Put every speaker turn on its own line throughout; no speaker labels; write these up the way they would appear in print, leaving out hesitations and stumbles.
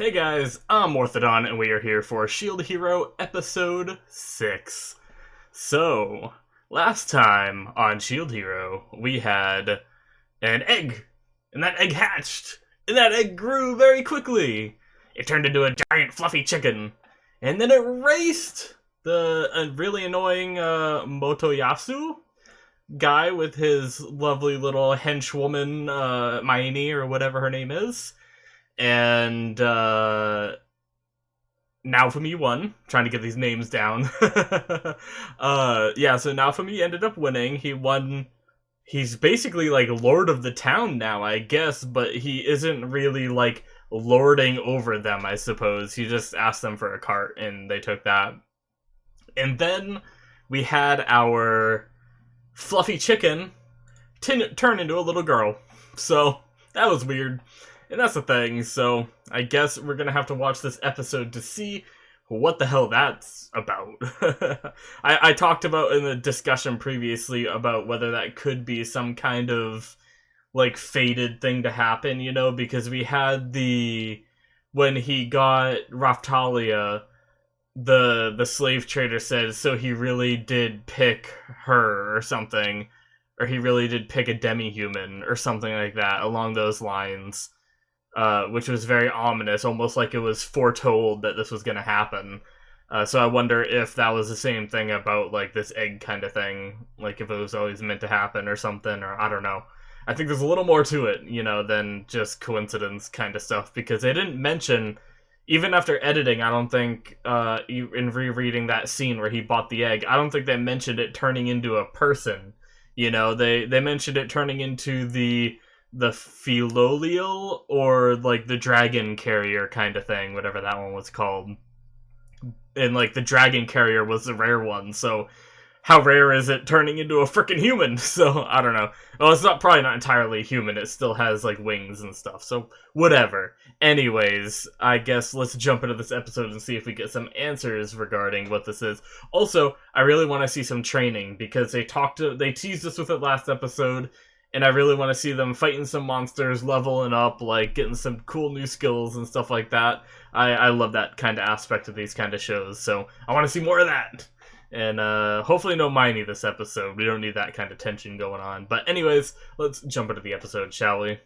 Hey guys, I'm Morthadon, and we are here for Shield Hero Episode 6. So, last time on Shield Hero, we had an egg, and that egg hatched, and that egg grew very quickly. It turned into a giant fluffy chicken, and then it raced the really annoying Motoyasu guy with his lovely little henchwoman, Maini, or whatever her name is. And Naofumi won, trying to get these names down. Yeah, so Naofumi ended up winning. He won. He's basically like lord of the town now, I guess, but he isn't really like lording over them, I suppose. He just asked them for a cart, and they took that. And then we had our fluffy chicken turn into a little girl. So that was weird. And that's the thing, so I guess we're gonna have to watch this episode to see what the hell that's about. I talked about in the discussion previously about whether that could be some kind of, like, fated thing to happen, you know, because we had when he got Raftalia, the slave trader said, so he really did pick her or something, or he really did pick a demi-human or something like that, along those lines. Which was very ominous, almost like it was foretold that this was going to happen. So I wonder if that was the same thing about, like, this egg kind of thing, like if it was always meant to happen or something, or I don't know. I think there's a little more to it, you know, than just coincidence kind of stuff, because they didn't mention, even after editing, I don't think, in rereading that scene where he bought the egg, I don't think they mentioned it turning into a person, you know, they mentioned it turning into the Philolial, or like the dragon carrier kind of thing, whatever that one was called. And like the dragon carrier was the rare one, so how rare is it turning into a freaking human? So I don't know. Well, it's probably not entirely human, it still has like wings and stuff, so whatever. Anyways, I guess let's jump into this episode and see if we get some answers regarding what this is. Also, I really want to see some training, because they teased us with it last episode, and I really want to see them fighting some monsters, leveling up, like, getting some cool new skills and stuff like that. I love that kind of aspect of these kind of shows, so I want to see more of that. And hopefully no Miney this episode. We don't need that kind of tension going on. But anyways, let's jump into the episode, shall we?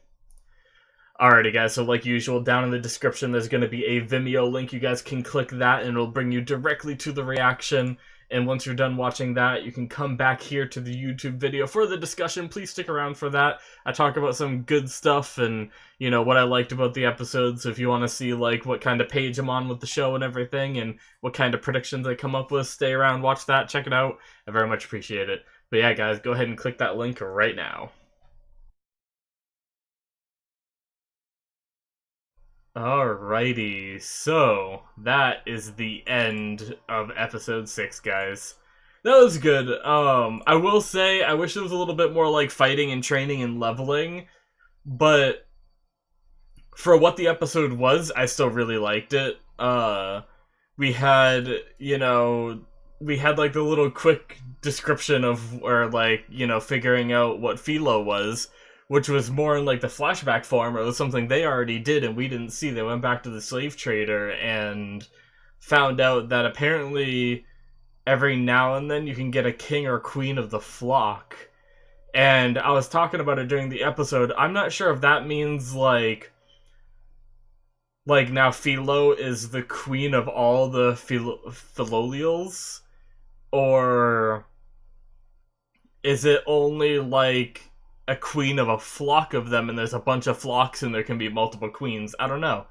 Alrighty guys, so like usual, down in the description there's going to be a Vimeo link. You guys can click that and it'll bring you directly to the reaction. And once you're done watching that, you can come back here to the YouTube video for the discussion. Please stick around for that. I talk about some good stuff and, you know, what I liked about the episode. So if you want to see, like, what kind of page I'm on with the show and everything, and what kind of predictions I come up with, stay around, watch that, check it out. I very much appreciate it. But yeah, guys, go ahead and click that link right now. Alrighty, so that is the end of episode 6, guys. That was good. I will say, I wish there was a little bit more, like, fighting and training and leveling, but for what the episode was, I still really liked it. We had, you know, like, the little quick description of, or, like, you know, figuring out what Philo was, which was more in, like, the flashback form, or it was something they already did and we didn't see. They went back to the slave trader and found out that apparently every now and then you can get a king or queen of the flock. And I was talking about it during the episode. I'm not sure if that means, like now Philo is the queen of all the Philolials, or is it only, like, a queen of a flock of them, and there's a bunch of flocks and there can be multiple queens. I don't know.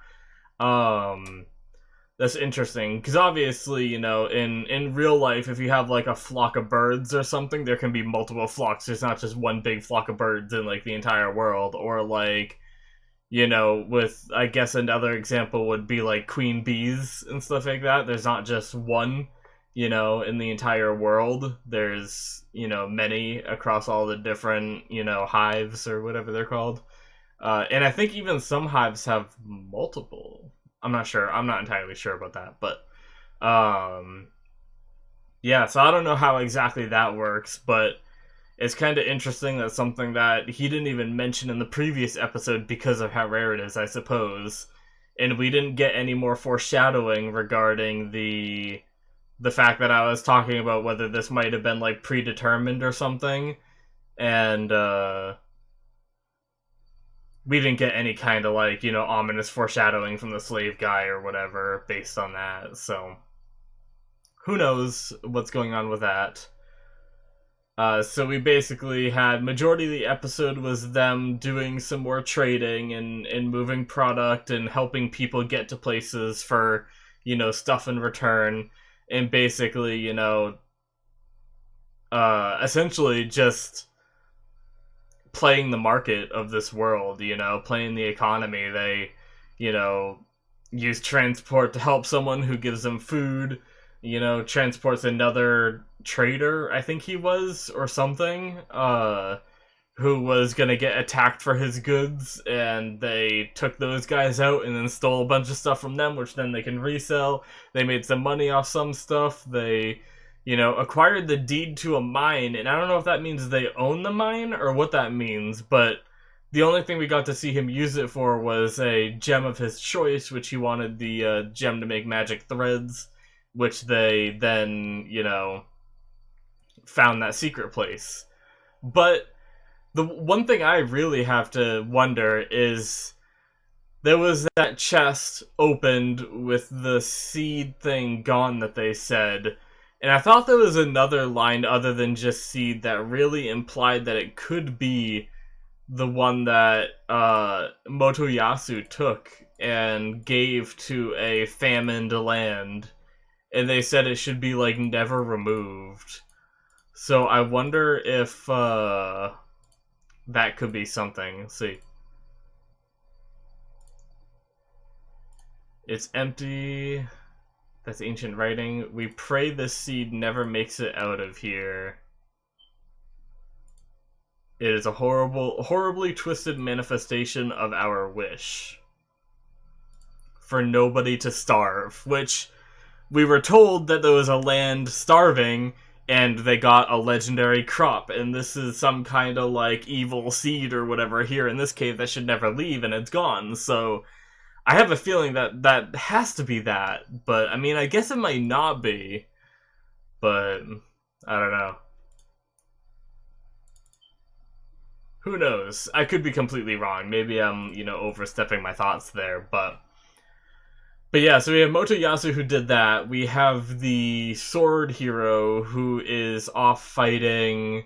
That's interesting, because obviously, you know, in real life, if you have, like, a flock of birds or something, there can be multiple flocks. There's not just one big flock of birds in, like, the entire world. Or, like, you know, with, I guess another example would be, like, queen bees and stuff like that. There's not just one, you know, in the entire world. There's, you know, many across all the different, you know, hives or whatever they're called. And I think even some hives have multiple. I'm not sure. I'm not entirely sure about that. But, yeah, so I don't know how exactly that works, but it's kind of interesting that something that he didn't even mention in the previous episode because of how rare it is, I suppose, and we didn't get any more foreshadowing regarding the fact that I was talking about whether this might have been like predetermined or something, and we didn't get any kind of like, you know, ominous foreshadowing from the slave guy or whatever based on that. So who knows what's going on with that. So we basically had majority of the episode was them doing some more trading and moving product and helping people get to places for, you know, stuff in return, and basically, you know, essentially just playing the market of this world, you know, playing the economy. They, you know, use transport to help someone who gives them food, you know, transports another trader, I think he was, or something, who was gonna get attacked for his goods, and they took those guys out and then stole a bunch of stuff from them, which then they can resell. They made some money off some stuff. They, you know, acquired the deed to a mine, and I don't know if that means they own the mine or what that means, but the only thing we got to see him use it for was a gem of his choice, which he wanted the gem to make magic threads, which they then, you know, found that secret place. But the one thing I really have to wonder is, there was that chest opened with the seed thing gone that they said, and I thought there was another line other than just seed that really implied that it could be the one that Motoyasu took and gave to a famined land, and they said it should be like never removed. So I wonder if that could be something. Let's see. It's empty. That's ancient writing. We pray this seed never makes it out of here. It is a horribly twisted manifestation of our wish. For nobody to starve. Which, we were told that there was a land starving, and they got a legendary crop, and this is some kind of like evil seed or whatever here in this cave that should never leave, and it's gone. So I have a feeling that that has to be that, but I mean, I guess it might not be, but I don't know. Who knows? I could be completely wrong. Maybe I'm, you know, overstepping my thoughts there, but yeah, so we have Motoyasu who did that. We have the sword hero who is off fighting,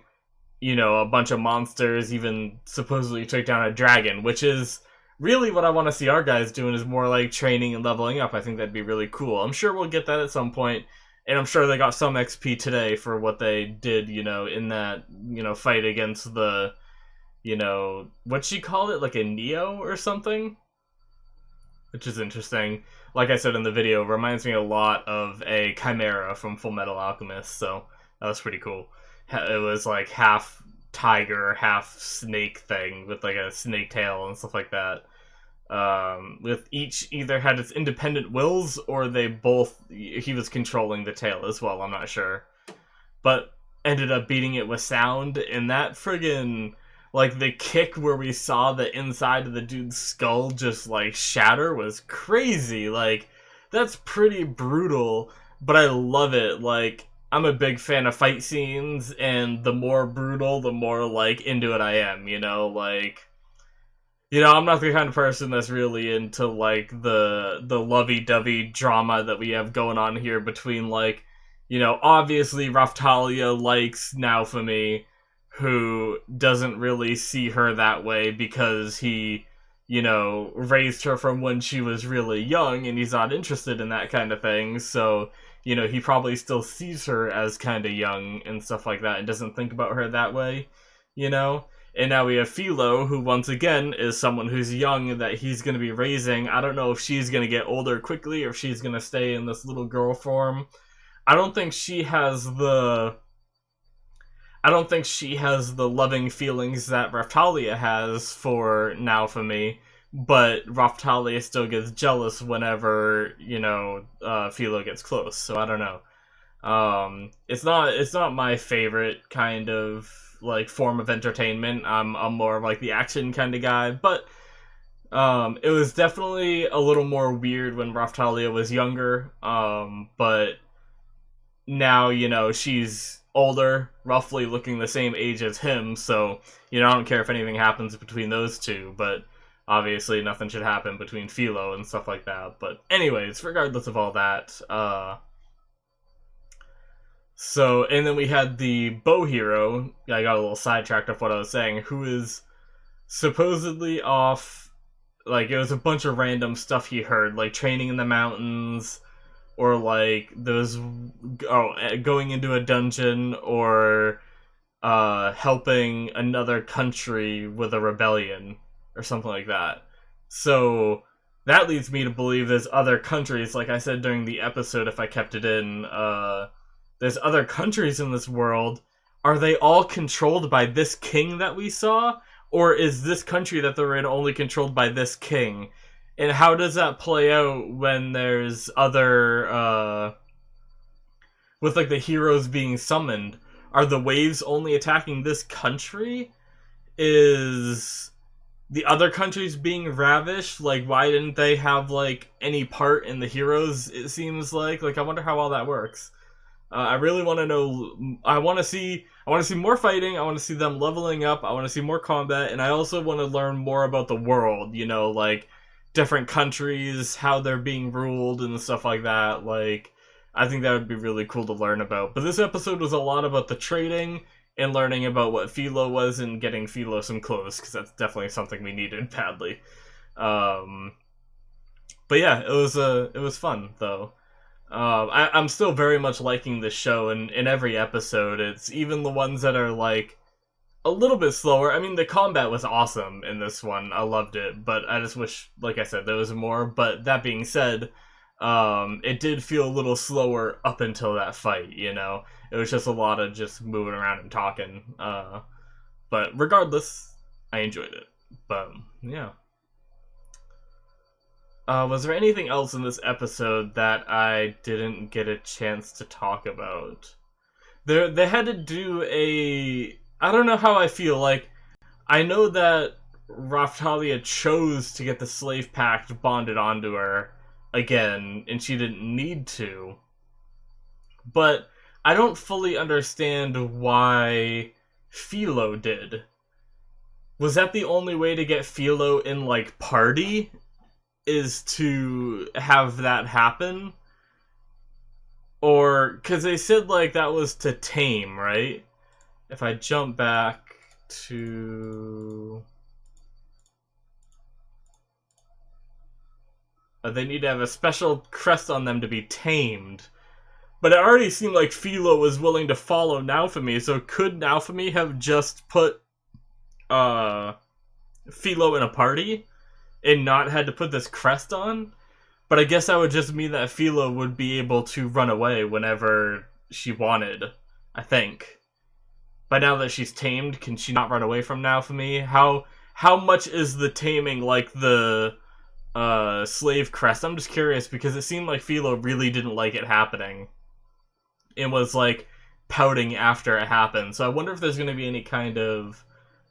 you know, a bunch of monsters, even supposedly took down a dragon, which is really what I want to see our guys doing, is more like training and leveling up. I think that'd be really cool. I'm sure we'll get that at some point, and I'm sure they got some XP today for what they did, you know, in that, you know, fight against the, you know, what'd she call it? Like a Neo or something? Which is interesting. Like I said in the video, reminds me a lot of a Chimera from Full Metal Alchemist, so that was pretty cool. It was like half tiger, half snake thing with like a snake tail and stuff like that. With each either had its independent wills, or they both, he was controlling the tail as well, I'm not sure. But ended up beating it with sound, and that friggin', like, the kick where we saw the inside of the dude's skull just, like, shatter was crazy. Like, that's pretty brutal, but I love it. Like, I'm a big fan of fight scenes, and the more brutal, the more, like, into it I am, you know? Like, you know, I'm not the kind of person that's really into, like, the lovey-dovey drama that we have going on here between, like, you know, obviously Raftalia likes Naofumi, who doesn't really see her that way because he, you know, raised her from when she was really young, and he's not interested in that kind of thing, so, you know, he probably still sees her as kind of young and stuff like that, and doesn't think about her that way, you know? And now we have Philo, who once again is someone who's young that he's going to be raising. I don't know if she's going to get older quickly, or if she's going to stay in this little girl form. I don't think she has the loving feelings that Raftalia has for Naofumi, but Raftalia still gets jealous whenever, you know, Philo gets close, so I don't know. It's not my favorite kind of, like, form of entertainment. I'm more of, like, the action kind of guy, but It was definitely a little more weird when Raftalia was younger, but now, she's older, roughly looking the same age as him, so, I don't care if anything happens between those two, but obviously nothing should happen between Philo and stuff like that. But anyways, regardless of all that, so, and then we had the bow hero, I got a little sidetracked of what I was saying, who is supposedly off, like, it was a bunch of random stuff he heard, like training in the mountains, or like those going into a dungeon, or helping another country with a rebellion or something like that. So that leads me to believe there's other countries, like I said during the episode, if I kept it in, there's other countries in this world. Are they all controlled by this king that we saw? Or is this country that they're in only controlled by this king? And how does that play out when there's other, with like the heroes being summoned? Are the waves only attacking this country? Is the other countries being ravished? Like, why didn't they have, like, any part in the heroes, it seems like? Like, I wonder how all that works. I really want to know. I want to see more fighting. I want to see them leveling up. I want to see more combat, and I also want to learn more about the world. Like different countries, how they're being ruled, and stuff like that. Like, I think that would be really cool to learn about. But this episode was a lot about the trading and learning about what Philo was and getting Philo some clothes, because that's definitely something we needed badly. But yeah, it was fun though. I'm still very much liking this show, and in every episode, it's even the ones that are like a little bit slower. I mean, the combat was awesome in this one. I loved it, but I just wish, like I said, there was more. But that being said, it did feel a little slower up until that fight. It was just a lot of just moving around and talking. But regardless, I enjoyed it. But yeah. Was there anything else in this episode that I didn't get a chance to talk about? They had to do a... I don't know how I feel. Like, I know that Raftalia chose to get the slave pact bonded onto her again, and she didn't need to. But I don't fully understand why Philo did. Was that the only way to get Philo in, like, party? Is to have that happen? Or, because they said, like, that was to tame, right? If I jump back to... they need to have a special crest on them to be tamed. But it already seemed like Philo was willing to follow Naofumi, so could Naofumi have just put Philo in a party and not had to put this crest on? But I guess that would just mean that Philo would be able to run away whenever she wanted, I think. But now that she's tamed, can she not run away from Naofumi? How much is the taming like the slave crest? I'm just curious, because it seemed like Philo really didn't like it happening. It was like pouting after it happened. So I wonder if there's going to be any kind of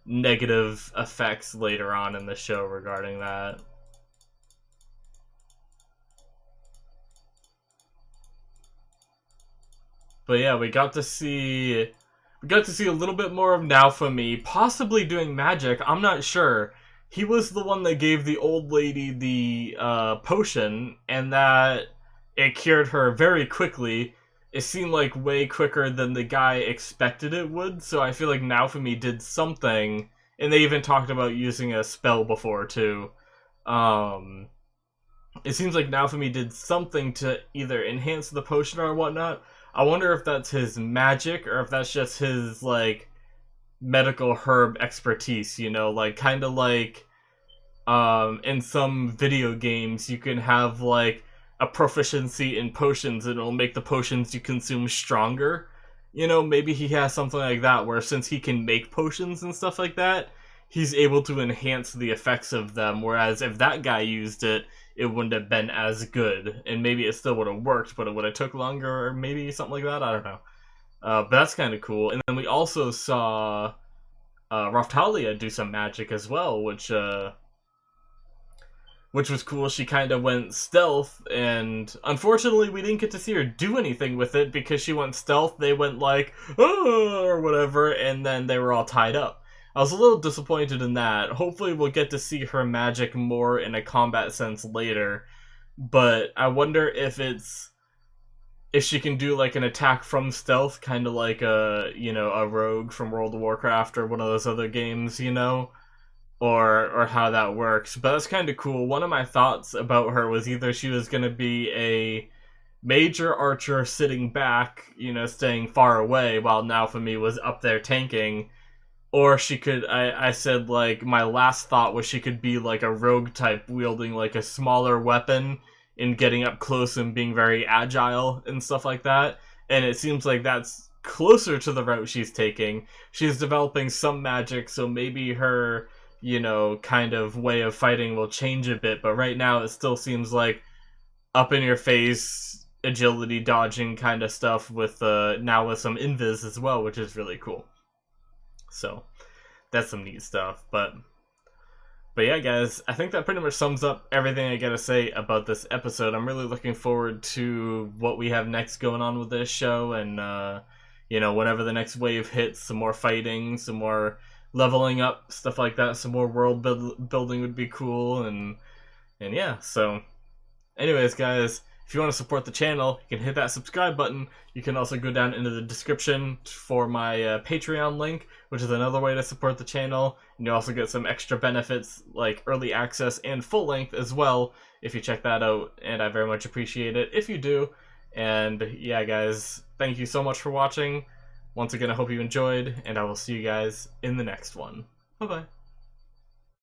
negative effects later on in the show regarding that. But yeah, we got to see a little bit more of Naofumi, possibly doing magic. I'm not sure. He was the one that gave the old lady the potion, and that it cured her very quickly. It seemed like way quicker than the guy expected it would, so I feel like Naofumi did something, and they even talked about using a spell before, too. It seems like Naofumi did something to either enhance the potion or whatnot. I wonder if that's his magic, or if that's just his, like, medical herb expertise, like, kind of like, in some video games, you can have, like, a proficiency in potions, and it'll make the potions you consume stronger. Maybe he has something like that, where since he can make potions and stuff like that, he's able to enhance the effects of them, whereas if that guy used it, it wouldn't have been as good, and maybe it still would have worked, but it would have took longer, or maybe something like that, I don't know. But that's kind of cool. And then we also saw Raftalia do some magic as well, which which was cool. She kind of went stealth, and unfortunately we didn't get to see her do anything with it because she went stealth. They went like, oh, or whatever, and then they were all tied up. I was a little disappointed in that. Hopefully we'll get to see her magic more in a combat sense later, but I wonder if she can do like an attack from stealth, kind of like a rogue from World of Warcraft or one of those other games, or how that works. But that's kind of cool. One of my thoughts about her was either she was going to be a major archer sitting back, staying far away, while Naofumi was up there tanking, or she could. I said like my last thought was she could be like a rogue type wielding like a smaller weapon and getting up close and being very agile and stuff like that. And it seems like that's closer to the route she's taking. She's developing some magic, so maybe her kind of way of fighting will change a bit, but right now it still seems like up in your face, agility, dodging kind of stuff with now with some invis as well, which is really cool. So that's some neat stuff. But yeah, guys, I think that pretty much sums up everything I gotta say about this episode. I'm really looking forward to what we have next going on with this show, and whenever the next wave hits, some more fighting, some more leveling up, stuff like that, some more world building would be cool, and yeah. So anyways, guys, if you want to support the channel, you can hit that subscribe button. You can also go down into the description for my Patreon link, which is another way to support the channel. And you also get some extra benefits like early access and full length as well if you check that out, and I very much appreciate it if you do. And yeah, guys, thank you so much for watching. Once again, I hope you enjoyed, and I will see you guys in the next one. Bye-bye.